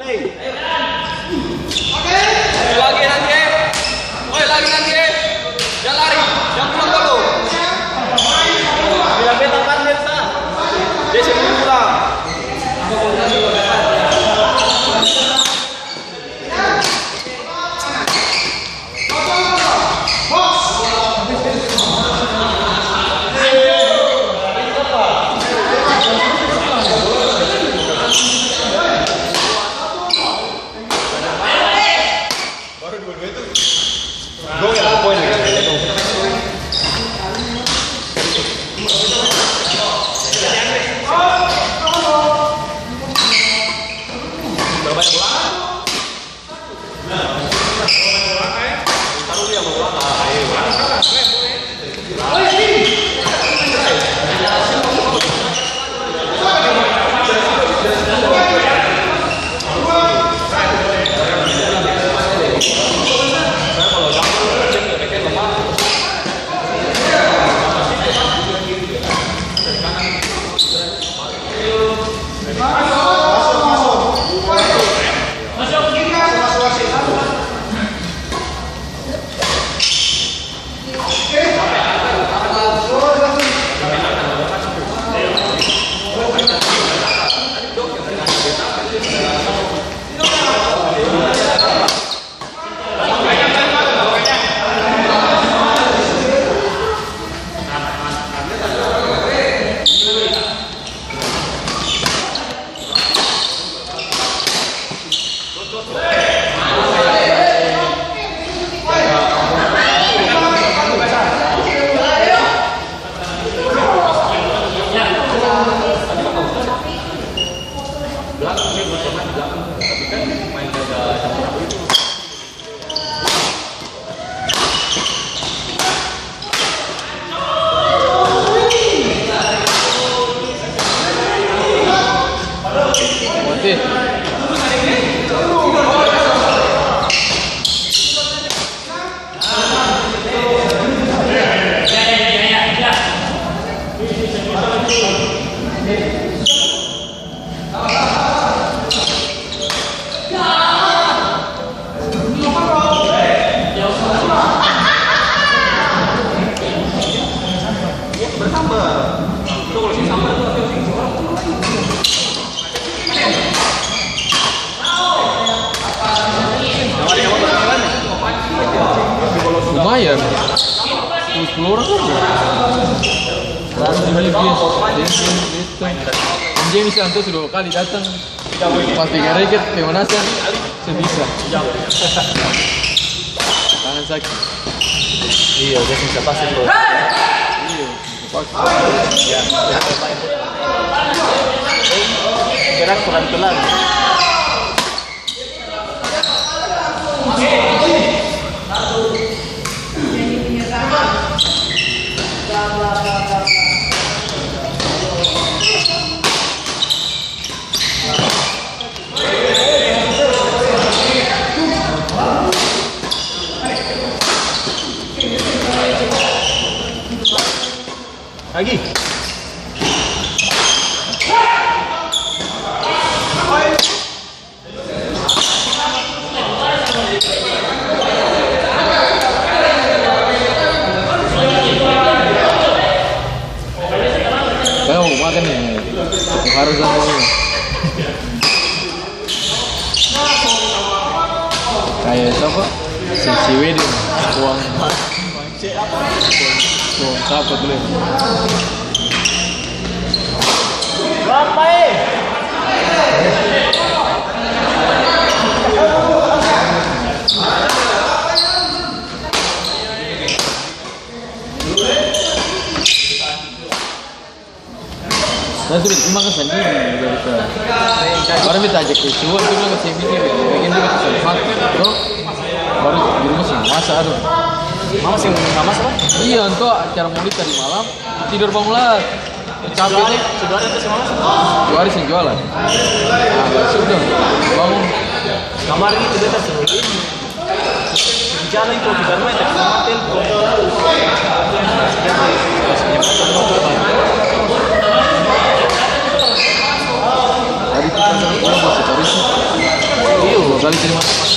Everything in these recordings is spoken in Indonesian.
Lagi nanti. Woi lagi nanti. Jangan lari. Jangan pulang dulu. Bila beta kan Mirsa. Dia sebelum pulang. Lumayan 10 orang kan James Santos 2 kali datang pas 3 raket pemanasan sebisa tangan sakit Iya, dia bisa pasang bro. iya Ya, gerak pelan-pelan. Lagi. saya mau makan nih harus sama ini kayak siapa si wedding uang siapa dulu Berapa nanti makan sendiri juga bisa baru kita ajak ke Suwon itu bilang ke sini bikin dia ke Sulfat bro baru di rumah sih masak aduh Mama sih nggak masak kan? iya untuk acara maulid tadi malam tidur bangun lah capek nih Sudah ada tuh sama 2 hari sih jualan nah sudah bangun kemarin itu beta suruh jalan itu di rumah tak sama telepon tadi kita masih terus kali terima terus.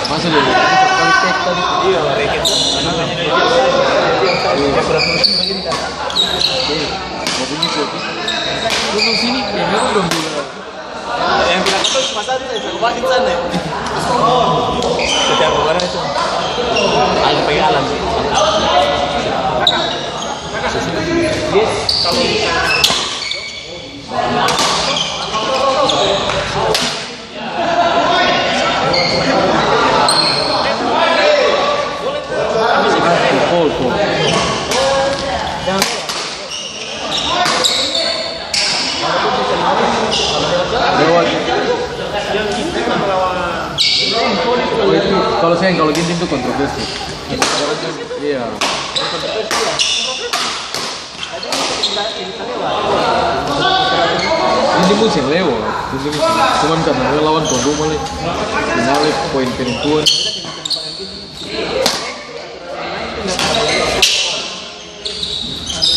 masuk dia kali tek tadi. Iya, reket. Dia kurang terus begini kan. Mau bunyi kopi. Lu di sini ya memang dong dulu. Yang bilang itu cuma satu saya obatin sana. Setiap kemarin itu. Agak pegalan sih. Yes. Pol. Lewat. Kalau saya kalau ginting itu kontroversi. Iya. Ini musim lewat, cuman karena dia lawan Tondo mulai finale poin penentuan.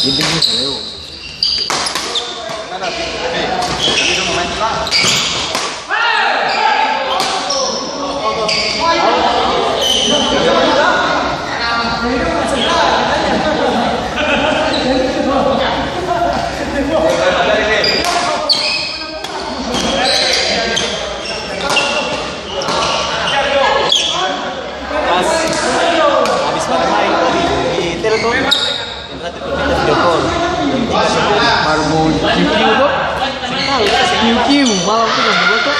Ginting musim lewat. Habis main di Telkom. Berarti kita video call. Baru mau QQ tuh? QQ malam tuh yang betul.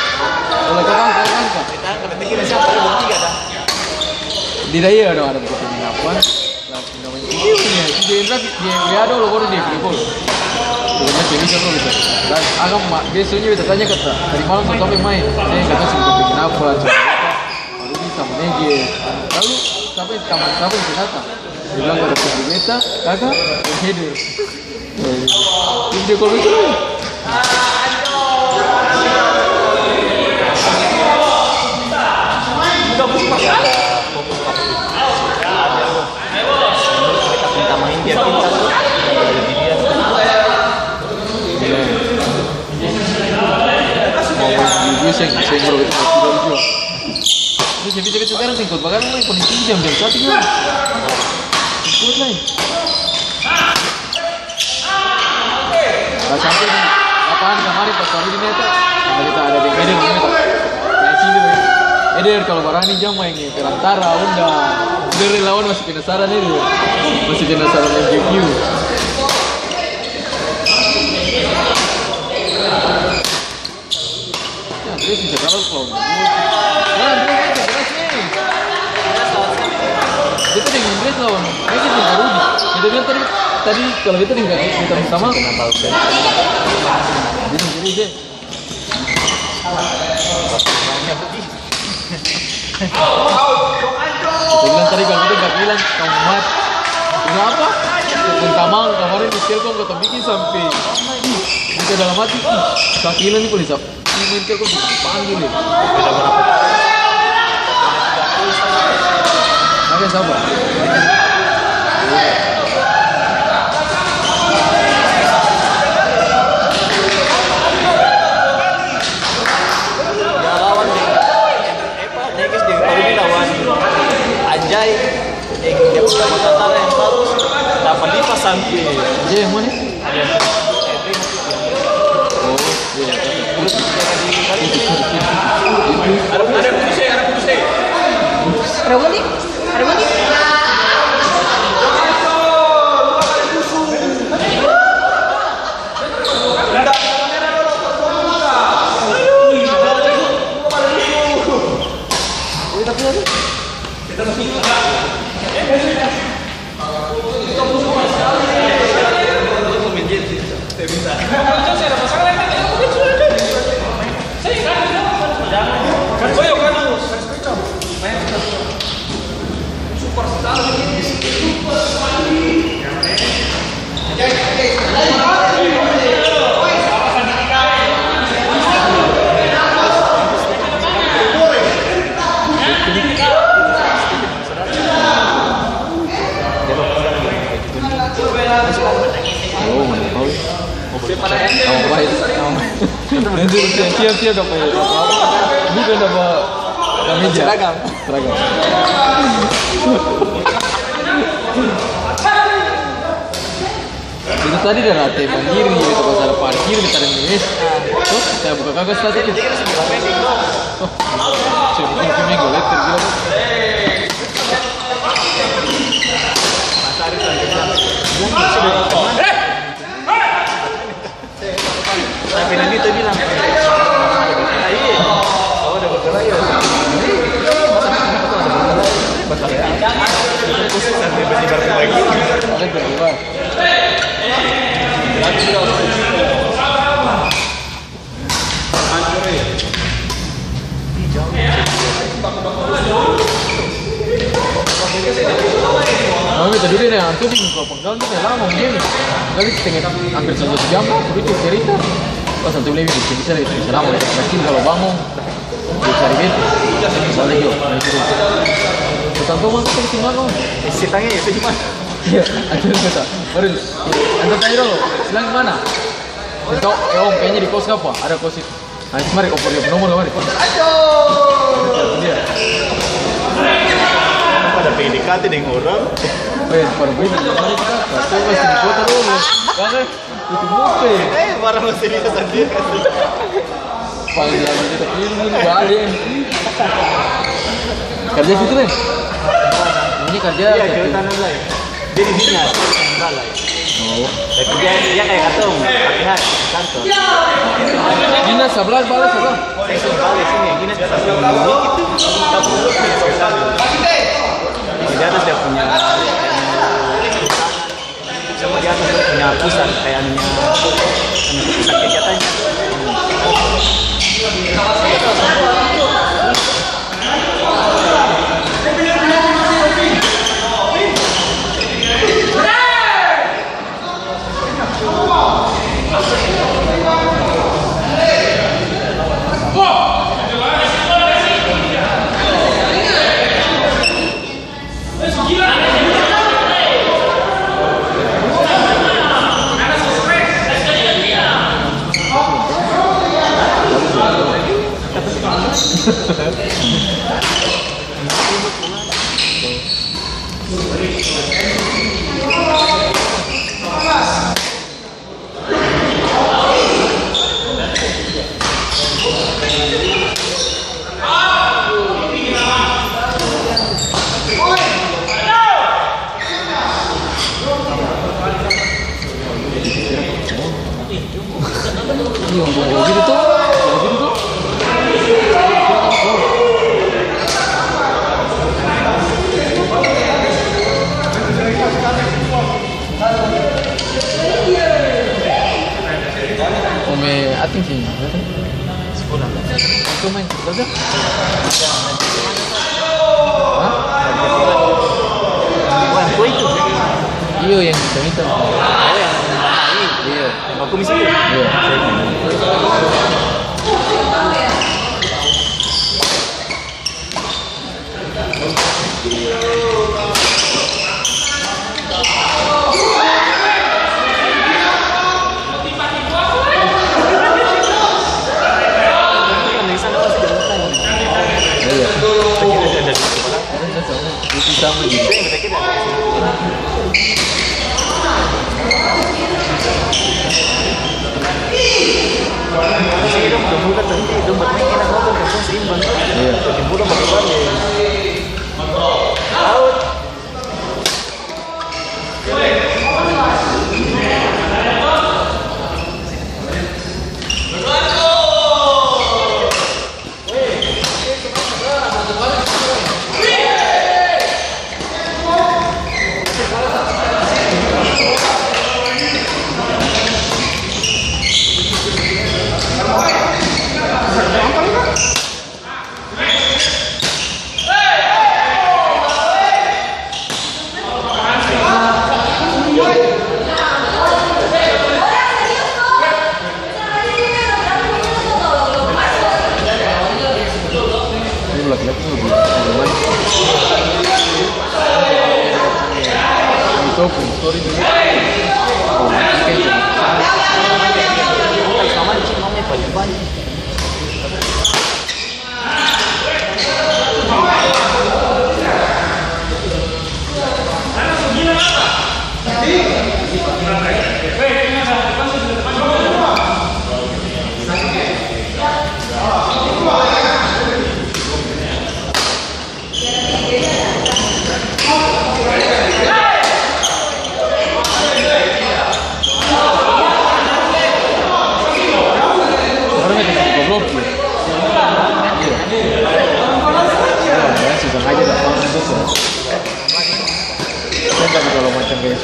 Oleh kakak. Kita kena kira siapa yang belum tiga dah. Di daya ada buku penginapan. Namanya QQ nya. Dia Indra dia ada lo baru dia video. Sebenarnya sih bisa loh bisa. Dan agak biasanya kita tanya kata dari malam sampai main. Saya kata sih buku penginapan. Baru bisa menegel. Lalu sampai taman siapa yang datang? Dia bilang pada si beta, kakak, header. Video call itu loh. Minta main dia pintar tuh. Jadi dia Mau saya bro itu mau juga. Terus jadi sekarang singkut bahkan main paling tinggi jam 1 kan. Singkut lah. Sampai di lapangan kemarin pas hari ini itu kita ada di Eder itu. Nah sini Eder kalau barani jam main di Perantara undang. Dari lawan masih penasaran itu. Masih penasaran main GQ. Ya, Andres bisa kalah kalau. Nah, Andres aja beres nih. Kita dengan Andres lawan. Kita dengan Rudi. Kita bilang tadi kalau kita nggak kita sama kenapa usah? Jadi deh. Kita bilang tadi kalau kita nggak bilang kamu mat. Kenapa? Tamang kemarin di Telkom kata bikin sampai kita dalam hati. Kakilan nih polisi. Ini Telkom dipanggil nih. Oke sabar. Anjay, dia punya tentara yang bagus, dapat lipas sampai. Anjay yang mana? Oh, iya. Terus Ada putus deh. Ada bunyi? Siap-siap dapat. Bukan apa meja. Seragam. Seragam. Itu tadi dah lantai mandiri gitu pas ada parkir kita ada mes. Terus saya buka kagus tadi itu. Oh, cuma ini golet tergila. Tapi nanti itu bilang, oh udah bergerak ya. Khusus sampai bersibar lagi. Oleh berdua. Mami tadi dia antum kalau penggal tu lama mungkin kali setengah hampir 1 jam lah begitu cerita. Pas antum lebih bisa lama lagi kalau bangun bisa ribet. Soalnya yo, Tanto mah kita cuma kau. Isi tanya itu gimana? Iya, akhirnya kita. Baru, antum tanya dulu, silang mana? Kau, om kayaknya di kos apa? Ada kos itu. Nanti mari oper dia nomor mari. Aduh. Dia. Pada PDKT dengan orang. Baru begini, mari kita. Saya masih di kota dulu. Kan? Itu mope. Barang masih bisa sendiri. Paling lagi kita ini balik. Kerja situ nih. Ini kerja. Iya, kerja tanam lain. Dia di sini ada balai. Oh. Tapi dia kayak katong, tapi hari kantor. Dinas sebelah balai sebelah. Section balai sini, gini section unik itu. Di atas dia punya sama di atas dia punya pusat kayaknya pusat kegiatannya. Ating sih. Sekolah. Itu main saja. Oh, yang tua itu. Iya yang hitam. Oh, yang ini. Iya. Aku misi itu. Iya. Sama gitu. Di sini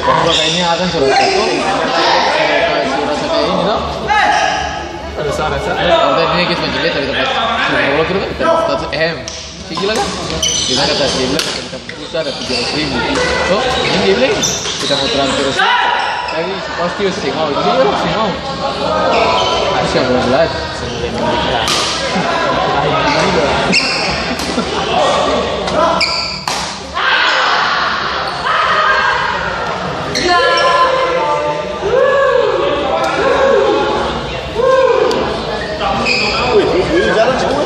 Kalau kayak ini akan surat satu, surat satu ini tuh. Ada suara. Kalau tadi kita menjelit dari tempat kalau kira kan status si gila kan? Kita kata dia bilang kata kita pulsa ada 700.000. So ini dia bilang kita mau transfer sih. Tapi pasti sih mau, jadi orang sih mau. Harusnya 12. Jalan semua.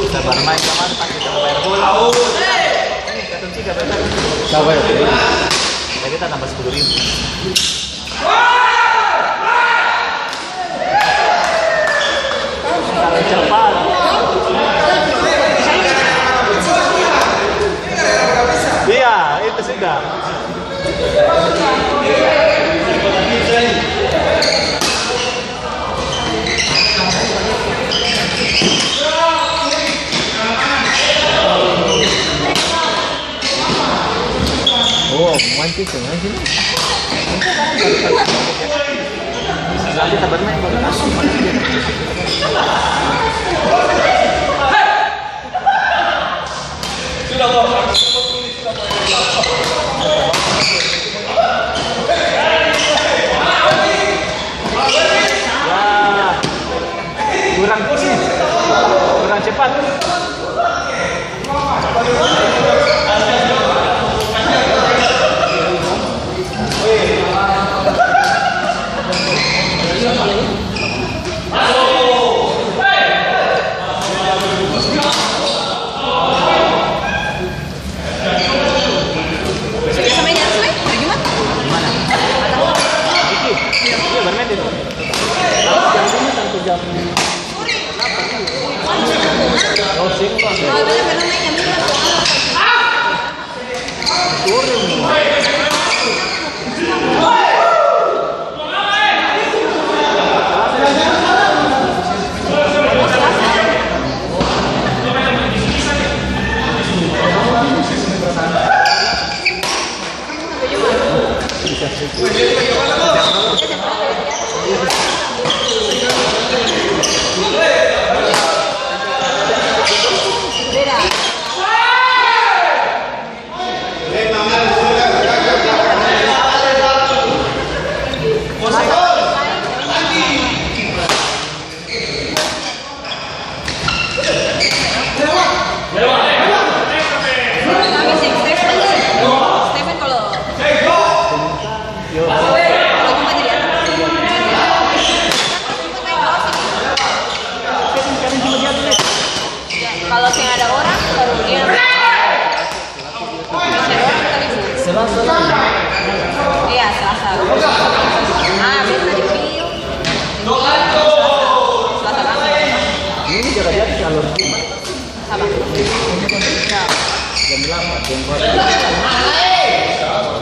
Kita bermain kemarin pakai kita bayar bola. Ini katun sih kabar. Siapa ya? Kita tambah 10.000. Cepat. Iya, itu sudah. Oh, mantik tuh, mantik. Nanti kita bermain baru masuk. Kurang cepat. Kalau yang ada orang baru dia iya Selasa. Biasa di video. Selasa banget. Ini jadi kalau Apa? jam 8, jam 4.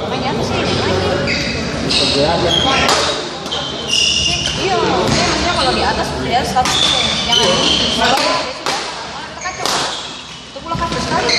Main apa sih? Kerja aja. Iya, maksudnya kalau di atas satu jangan itu pula kacau sekali.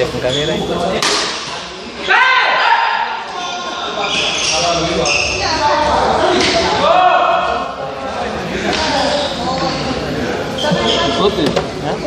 telepon kamera itu. Sesuatu ya? Hah?